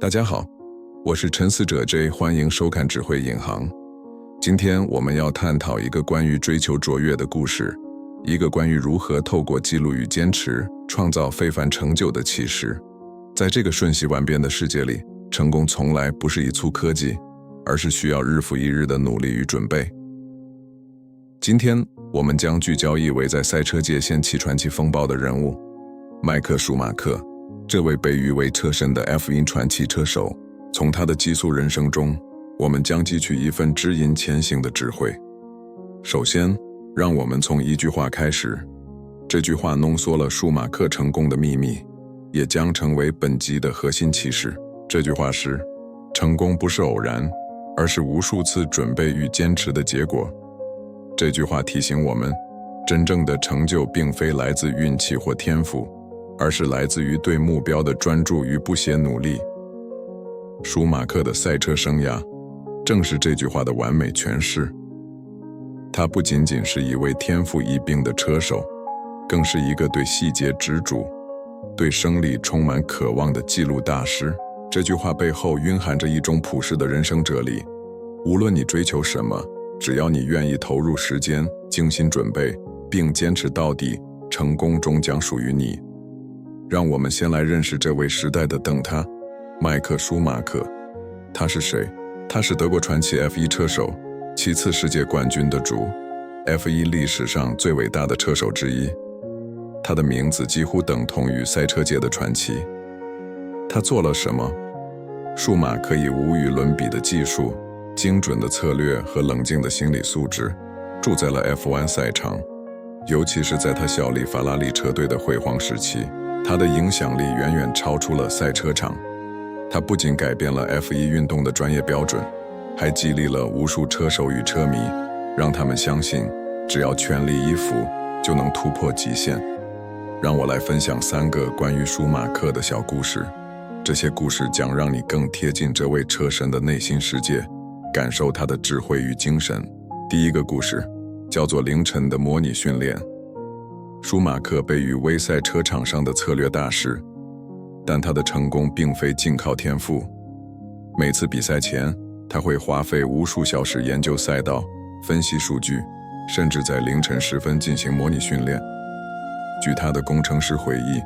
大家好，我是沉思者 J， 欢迎收看智慧引航。今天我们要探讨一个关于追求卓越的故事，一个关于如何透过记录与坚持创造非凡成就的启示。在这个瞬息万变的世界里，成功从来不是一蹴可及，而是需要日复一日的努力与准备。今天我们将聚焦一位在赛车界掀起传奇风暴的人物——麦可舒马克。这位被誉为车神的 F1 传奇车手，从他的极速人生中，我们将汲取一份指引前行的智慧。首先，让我们从一句话开始。这句话浓缩了舒马克成功的秘密，也将成为本集的核心启示。这句话是：成功不是偶然，而是无数次准备与坚持的结果。这句话提醒我们，真正的成就并非来自运气或天赋，而是来自于对目标的专注与不懈努力。舒马克的赛车生涯正是这句话的完美诠释。他不仅仅是一位天赋异禀的车手，更是一个对细节执着、对胜利充满渴望的记录大师。这句话背后蕴含着一种朴实的人生哲理：无论你追求什么，只要你愿意投入时间、精心准备，并坚持到底，成功终将属于你。让我们先来认识这位时代的灯塔——麦可舒马克。他是谁？他是德国传奇 F1 车手，7次世界冠军的主， F1 历史上最伟大的车手之一。他的名字几乎等同于赛车界的传奇。他做了什么？舒马克以无与伦比的技术、精准的策略和冷静的心理素质，主宰了 F1 赛场，尤其是在他效力法拉利车队的辉煌时期。他的影响力远远超出了赛车场，他不仅改变了 F1 运动的专业标准，还激励了无数车手与车迷，让他们相信，只要全力以赴，就能突破极限。让我来分享3个关于舒马克的小故事，这些故事将让你更贴近这位车神的内心世界，感受他的智慧与精神。第一个故事叫做凌晨的模拟训练。舒马克被誉为赛车场上的策略大师，但他的成功并非仅靠天赋。每次比赛前，他会花费无数小时研究赛道、分析数据，甚至在凌晨时分进行模拟训练。据他的工程师回忆，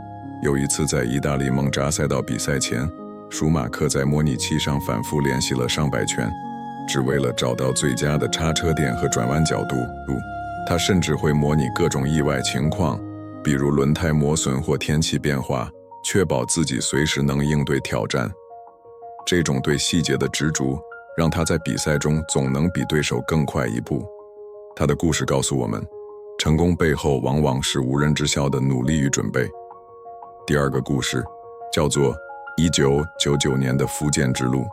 有一次在意大利蒙扎赛道比赛前，舒马克在模拟器上反复练习了上百圈，只为了找到最佳的刹车点和转弯角度。他甚至会模拟各种意外情况，比如轮胎磨损或天气变化，确保自己随时能应对挑战。这种对细节的执着，让他在比赛中总能比对手更快一步。他的故事告诉我们，成功背后往往是无人知晓的努力与准备。第二个故事叫做1999年的福建之路。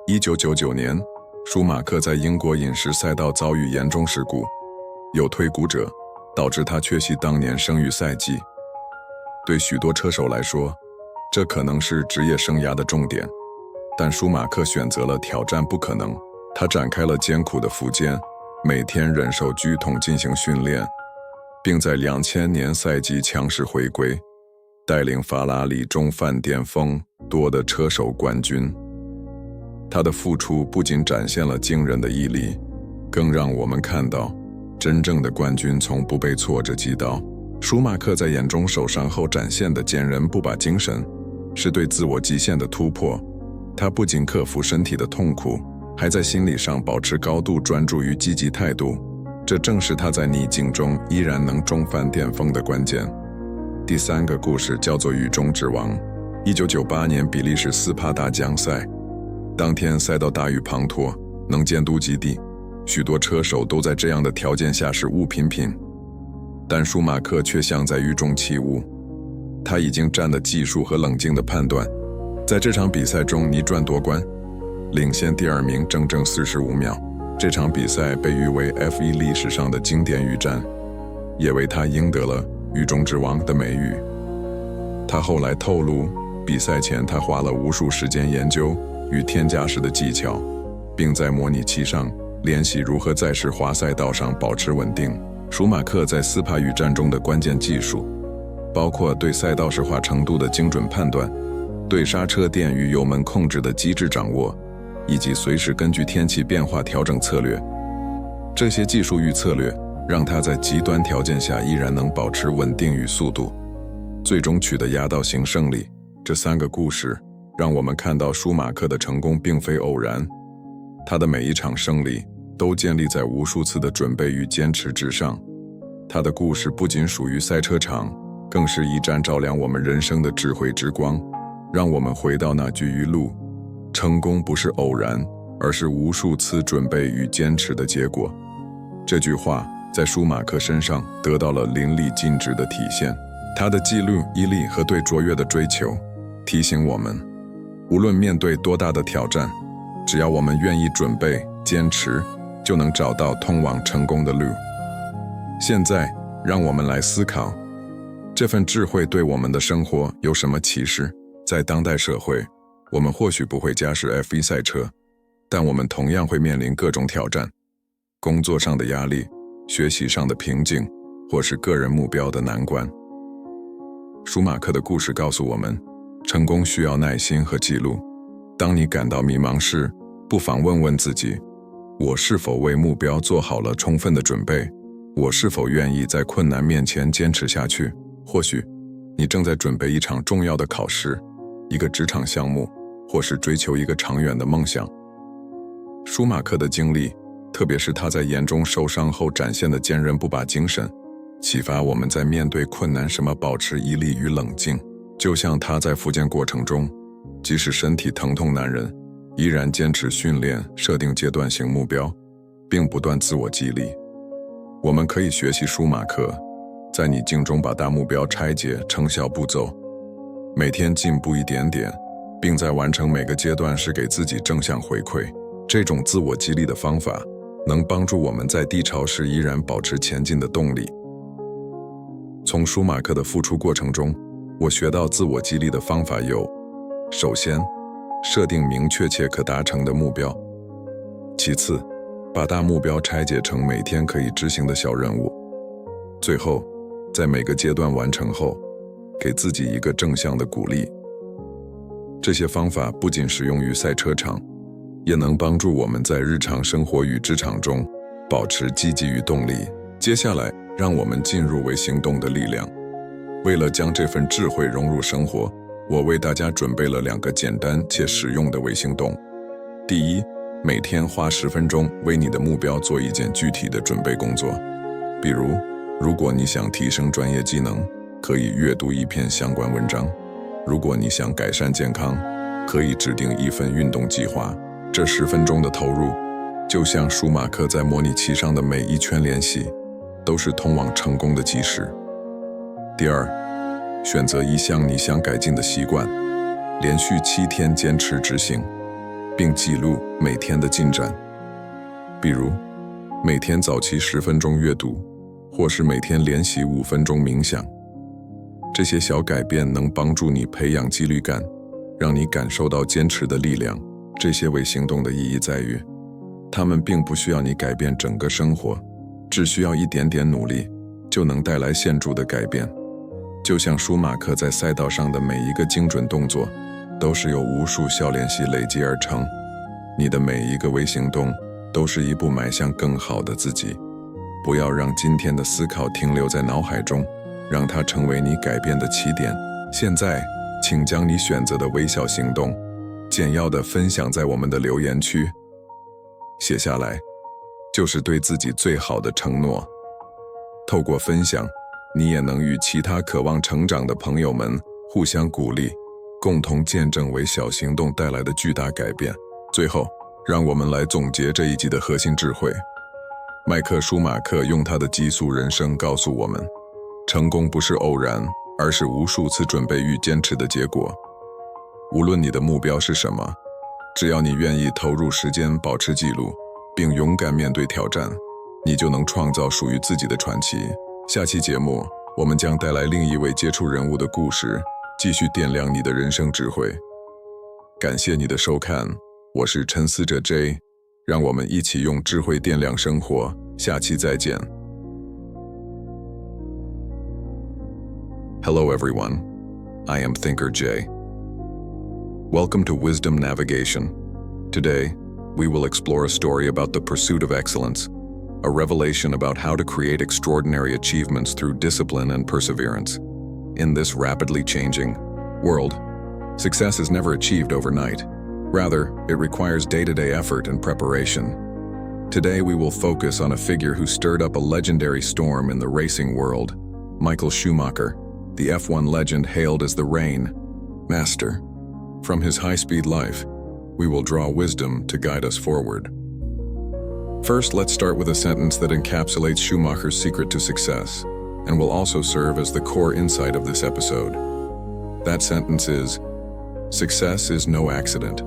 1999年，舒马克在英国饮食赛道遭遇严重事故，有腿骨折，导致他缺席当年生育赛季。对许多车手来说，这可能是职业生涯的重点，但舒马克选择了挑战不可能。他展开了艰苦的复健，每天忍受剧痛进行训练，并在2000年赛季强势回归，带领法拉利中犯巅峰，夺得车手冠军。他的付出不仅展现了惊人的毅力，更让我们看到真正的冠军从不被挫折击倒。舒马克在严重受伤后展现的坚韧不拔精神，是对自我极限的突破。他不仅克服身体的痛苦，还在心理上保持高度专注与积极态度，这正是他在逆境中依然能重返巅峰的关键。第3个故事叫做雨中之王。1998年比利时斯帕达奖赛，当天赛道大雨滂沱，能见度极低，许多车手都在这样的条件下失误频频，但舒马克却像在雨中起舞。他已经占了技术和冷静的判断，在这场比赛中逆转夺冠，领先第2名整整45秒。这场比赛被誉为 F1 历史上的经典雨战，也为他赢得了雨中之王的美誉。他后来透露，比赛前他花了无数时间研究与天驾驶的技巧，并在模拟器上练习如何在湿滑赛道上保持稳定。舒马克在斯帕雨战中的关键技术，包括对赛道湿滑程度的精准判断，对刹车垫与油门控制的机制掌握，以及随时根据天气变化调整策略。这些技术与策略让他在极端条件下依然能保持稳定与速度，最终取得压倒性胜利。这3个故事让我们看到舒马克的成功并非偶然，他的每一场胜利都建立在无数次的准备与坚持之上。他的故事不仅属于赛车场，更是一盏照亮我们人生的智慧之光，让我们回到那句语录：成功不是偶然，而是无数次准备与坚持的结果。这句话在舒马克身上得到了淋漓尽致的体现。他的纪律、毅力和对卓越的追求，提醒我们，无论面对多大的挑战，只要我们愿意准备、坚持，就能找到通往成功的路。现在，让我们来思考，这份智慧对我们的生活有什么启示？在当代社会，我们或许不会驾驶 F1 赛车，但我们同样会面临各种挑战，工作上的压力，学习上的瓶颈，或是个人目标的难关。舒马克的故事告诉我们，成功需要耐心和记录。当你感到迷茫时，不妨问问自己，我是否为目标做好了充分的准备？我是否愿意在困难面前坚持下去？或许你正在准备一场重要的考试，一个职场项目，或是追求一个长远的梦想。舒马克的经历，特别是他在严重受伤后展现的坚韧不拔精神，启发我们在面对困难时保持毅力与冷静。就像他在复健过程中，即使身体疼痛难忍，依然坚持训练，设定阶段性目标，并不断自我激励。我们可以学习舒马克，在逆境中把大目标拆解成小步骤，每天进步一点点，并在完成每个阶段时给自己正向回馈。这种自我激励的方法能帮助我们在低潮时依然保持前进的动力。从舒马克的付出过程中，我学到自我激励的方法有：首先，设定明确且可达成的目标；其次，把大目标拆解成每天可以执行的小任务；最后，在每个阶段完成后，给自己一个正向的鼓励。这些方法不仅适用于赛车场，也能帮助我们在日常生活与职场中保持积极与动力。接下来，让我们进入为行动的力量。为了将这份智慧融入生活，我为大家准备了2个简单且实用的微行动。第一，每天花10分钟为你的目标做一件具体的准备工作。比如，如果你想提升专业技能，可以阅读一篇相关文章；如果你想改善健康，可以制定一份运动计划。这10分钟的投入，就像舒马克在模拟器上的每一圈练习，都是通往成功的基石。第二，选择一项你想改进的习惯，连续7天坚持执行，并记录每天的进展。比如，每天早起10分钟阅读，或是每天练习5分钟冥想。这些小改变能帮助你培养纪律感，让你感受到坚持的力量。这些微行动的意义在于，它们并不需要你改变整个生活，只需要一点点努力，就能带来显著的改变。就像舒马克在赛道上的每一个精准动作，都是由无数小练习累积而成。你的每一个微行动，都是一步迈向更好的自己。不要让今天的思考停留在脑海中，让它成为你改变的起点。现在，请将你选择的微小行动简要地分享在我们的留言区。写下来，就是对自己最好的承诺。透过分享，你也能与其他渴望成长的朋友们互相鼓励，共同见证微小行动带来的巨大改变。最后，让我们来总结这一集的核心智慧。麦可舒马克用他的极速人生告诉我们，成功不是偶然，而是无数次准备与坚持的结果。无论你的目标是什么，只要你愿意投入时间，保持记录，并勇敢面对挑战，你就能创造属于自己的传奇。下期节目，我们将带来另一位杰出人物的故事，继续点亮你的人生智慧。感谢你的收看，我是沉思者 J， 让我们一起用智慧点亮生活。下期再见。Hello everyone, I am Thinker J. Welcome to Wisdom Navigation. Today, we will explore a story about the pursuit of excellence, a revelation about how to create extraordinary achievements through discipline and perseverance. In this rapidly changing world, success is never achieved overnight. Rather, it requires day-to-day effort and preparation. Today, we will focus on a figure who stirred up a legendary storm in the racing world, Michael Schumacher, the F1 legend hailed as the Rain Master. From his high-speed life, we will draw wisdom to guide us forward. First, let's start with a sentence that encapsulates Schumacher's secret to success, and will also serve as the core insight of this episode. That sentence is, "Success is no accident.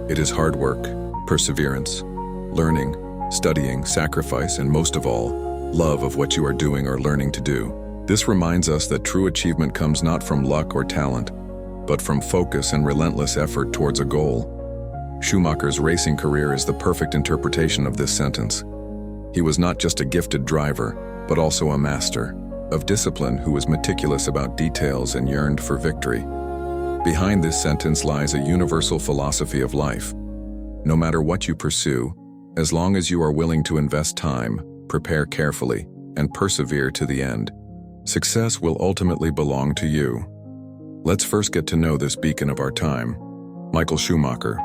It is hard work, perseverance, learning, studying, sacrifice, and most of all, love of what you are doing or learning to do." This reminds us that true achievement comes not from luck or talent, but from focus and relentless effort towards a goal. Schumacher's racing career is the perfect interpretation of this sentence. He was not just a gifted driver, but also a master of discipline who was meticulous about details and yearned for victory. Behind this sentence lies a universal philosophy of life. No matter what you pursue, as long as you are willing to invest time, prepare carefully, and persevere to the end, success will ultimately belong to you. Let's first get to know this beacon of our time, Michael Schumacher.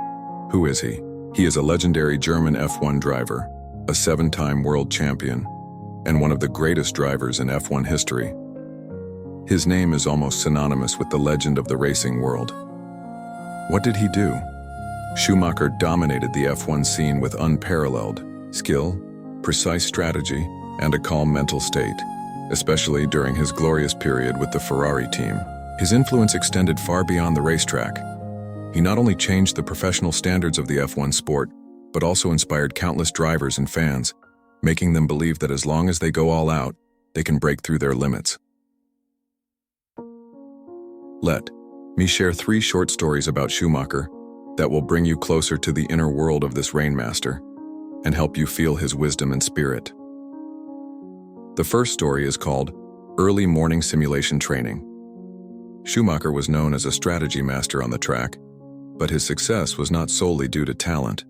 Who is he? He is a legendary German F1 driver, a 7-time world champion, and one of the greatest drivers in F1 history. His name is almost synonymous with the legend of the racing world. What did he do? Schumacher dominated the F1 scene with unparalleled skill, precise strategy, and a calm mental state, especially during his glorious period with the Ferrari team. His influence extended far beyond the racetrack. He not only changed the professional standards of the F1 sport, but also inspired countless drivers and fans, making them believe that as long as they go all out, they can break through their limits. Let me share 3 short stories about Schumacher that will bring you closer to the inner world of this Rainmaster and help you feel his wisdom and spirit. The first story is called Early Morning Simulation Training. Schumacher was known as a strategy master on the track, but his success was not solely due to talent.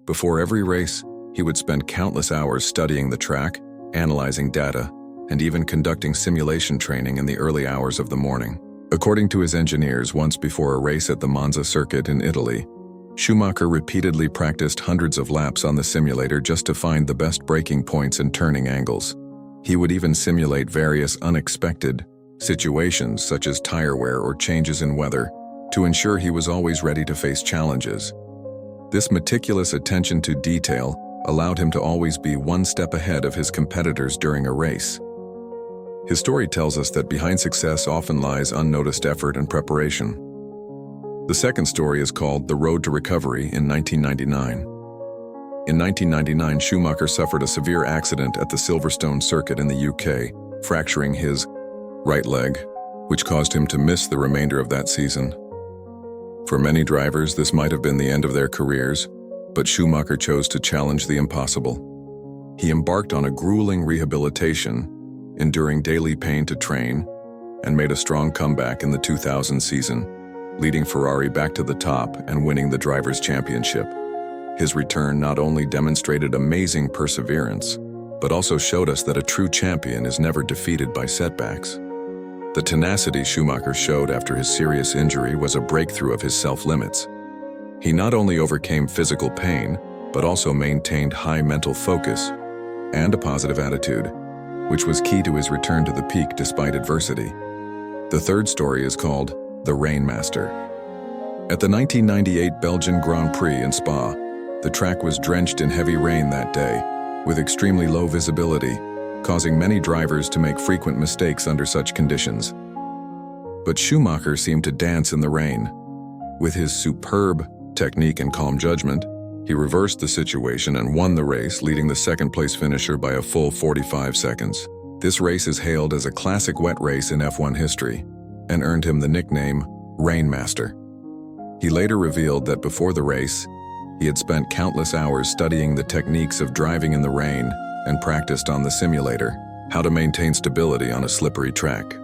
Before every race, he would spend countless hours studying the track, analyzing data, and even conducting simulation training in the early hours of the morning. According to his engineers, once before a race at the Monza circuit in Italy, Schumacher repeatedly practiced hundreds of laps on the simulator just to find the best braking points and turning angles. He would even simulate various unexpected situations such as tire wear or changes in weather to ensure he was always ready to face challenges. This meticulous attention to detail allowed him to always be one step ahead of his competitors during a race. His story tells us that behind success often lies unnoticed effort and preparation. The second story is called The Road to Recovery in 1999. In 1999, Schumacher suffered a severe accident at the Silverstone circuit in the UK, fracturing his right leg, which caused him to miss the remainder of that season. For many drivers, this might have been the end of their careers, but Schumacher chose to challenge the impossible. He embarked on a grueling rehabilitation, enduring daily pain to train, and made a strong comeback in the 2000 season, leading Ferrari back to the top and winning the Drivers' Championship. His return not only demonstrated amazing perseverance, but also showed us that a true champion is never defeated by setbacks. The tenacity Schumacher showed after his serious injury was a breakthrough of his self-limits. He not only overcame physical pain, but also maintained high mental focus and a positive attitude, which was key to his return to the peak despite adversity. The third story is called The Rainmaster. At the 1998 Belgian Grand Prix in Spa, the track was drenched in heavy rain that day, with extremely low visibility, causing many drivers to make frequent mistakes under such conditions. But Schumacher seemed to dance in the rain. With his superb technique and calm judgment, he reversed the situation and won the race, leading the second-place finisher by a full 45 seconds. This race is hailed as a classic wet race in F1 history and earned him the nickname Rainmaster. He later revealed that before the race, he had spent countless hours studying the techniques of driving in the rain and practiced on the simulator how to maintain stability on a slippery track.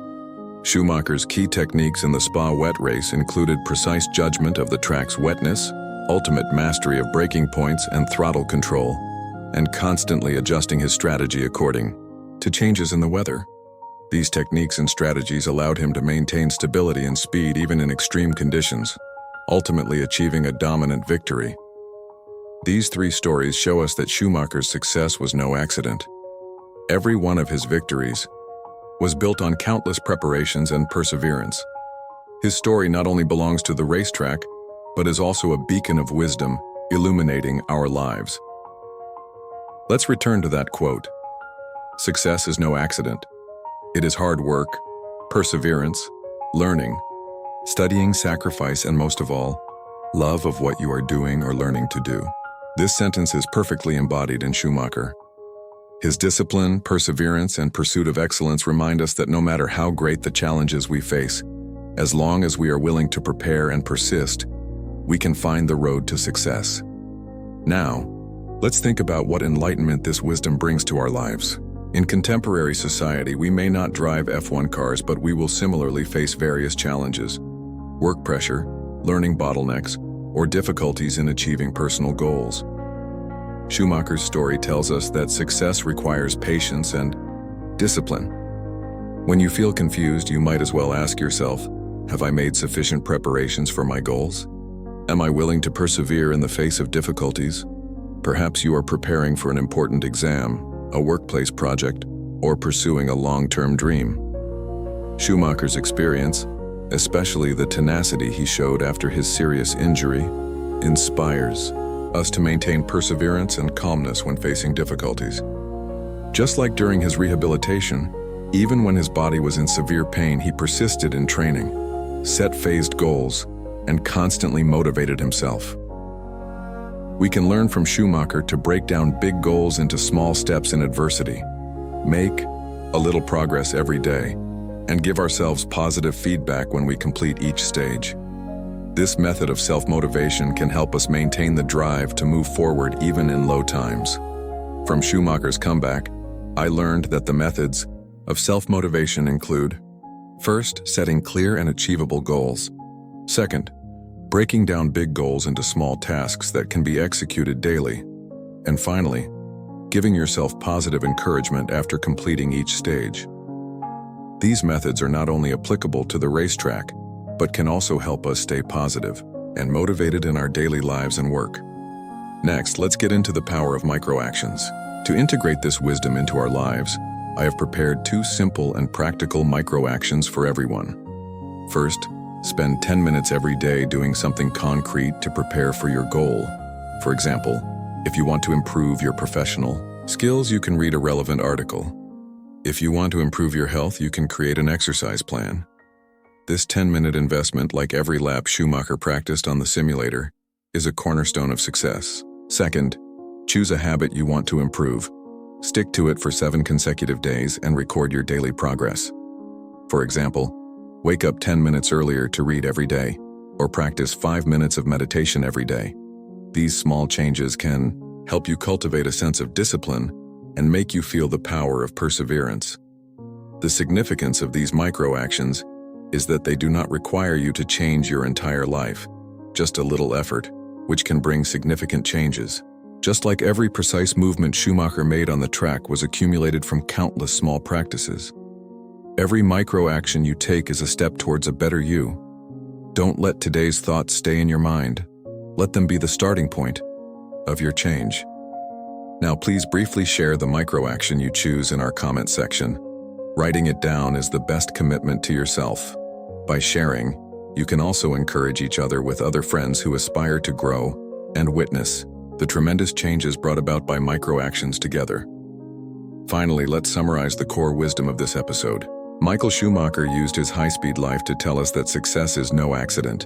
Schumacher's key techniques in the Spa wet race included precise judgment of the track's wetness, ultimate mastery of braking points and throttle control, and constantly adjusting his strategy according to changes in the weather. These techniques and strategies allowed him to maintain stability and speed even in extreme conditions, ultimately achieving a dominant victory. These three stories show us that Schumacher's success was no accident. Every one of his victories was built on countless preparations and perseverance. His story not only belongs to the racetrack, but is also a beacon of wisdom, illuminating our lives. Let's return to that quote. Success is no accident. It is hard work, perseverance, learning, studying, sacrifice, and most of all, love of what you are doing or learning to do. This sentence is perfectly embodied in Schumacher. His discipline, perseverance, and pursuit of excellence remind us that no matter how great the challenges we face, as long as we are willing to prepare and persist, we can find the road to success. Now, let's think about what enlightenment this wisdom brings to our lives. In contemporary society, we may not drive F1 cars, but we will similarly face various challenges: work pressure, learning bottlenecks, or difficulties in achieving personal goals. Schumacher's story tells us that success requires patience and discipline. When you feel confused, you might as well ask yourself, have I made sufficient preparations for my goals? Am I willing to persevere in the face of difficulties? Perhaps you are preparing for an important exam, a workplace project, or pursuing a long-term dream. Schumacher's experience, especially the tenacity he showed after his serious injury, inspires us to maintain perseverance and calmness when facing difficulties. Just like during his rehabilitation, even when his body was in severe pain, he persisted in training, set phased goals, and constantly motivated himself. We can learn from Schumacher to break down big goals into small steps in adversity, make a little progress every day, and give ourselves positive feedback when we complete each stage. This method of self-motivation can help us maintain the drive to move forward even in low times. From Schumacher's comeback, I learned that the methods of self-motivation include: first, setting clear and achievable goals; second, breaking down big goals into small tasks that can be executed daily; and finally, giving yourself positive encouragement after completing each stage. These methods are not only applicable to the racetrack, but can also help us stay positive and motivated in our daily lives and work. Next, let's get into the power of microactions. To integrate this wisdom into our lives, I have prepared 2 simple and practical microactions for everyone. First, spend 10 minutes every day doing something concrete to prepare for your goal. For example, if you want to improve your professional skills, you can read a relevant article. If you want to improve your health, you can create an exercise plan. This 10-minute investment, like every lap Schumacher practiced on the simulator, is a cornerstone of success. Second, choose a habit you want to improve. Stick to it for 7 consecutive days and record your daily progress. For example, wake up 10 minutes earlier to read every day, or practice 5 minutes of meditation every day. These small changes can help you cultivate a sense of discipline and make you feel the power of perseverance. The significance of these microactions is that they do not require you to change your entire life, just a little effort, which can bring significant changes. Just like every precise movement Schumacher made on the track was accumulated from countless small practices. Every microaction you take is a step towards a better you. Don't let today's thoughts stay in your mind. Let them be the starting point of your change. Now, please briefly share the microaction you choose in our comment section. Writing it down is the best commitment to yourself. By sharing, you can also encourage each other with other friends who aspire to grow and witness the tremendous changes brought about by microactions together. Finally, let's summarize the core wisdom of this episode. Michael Schumacher used his high-speed life to tell us that success is no accident,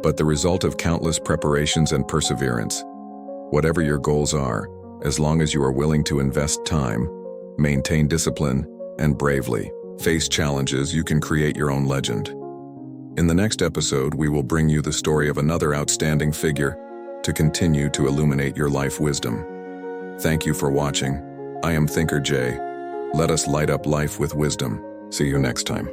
but the result of countless preparations and perseverance. Whatever your goals are, as long as you are willing to invest time, maintain discipline, and bravely face challenges, you can create your own legend. In the next episode, we will bring you the story of another outstanding figure to continue to illuminate your life wisdom. Thank you for watching. I am Thinker Jay. Let us light up life with wisdom. See you next time.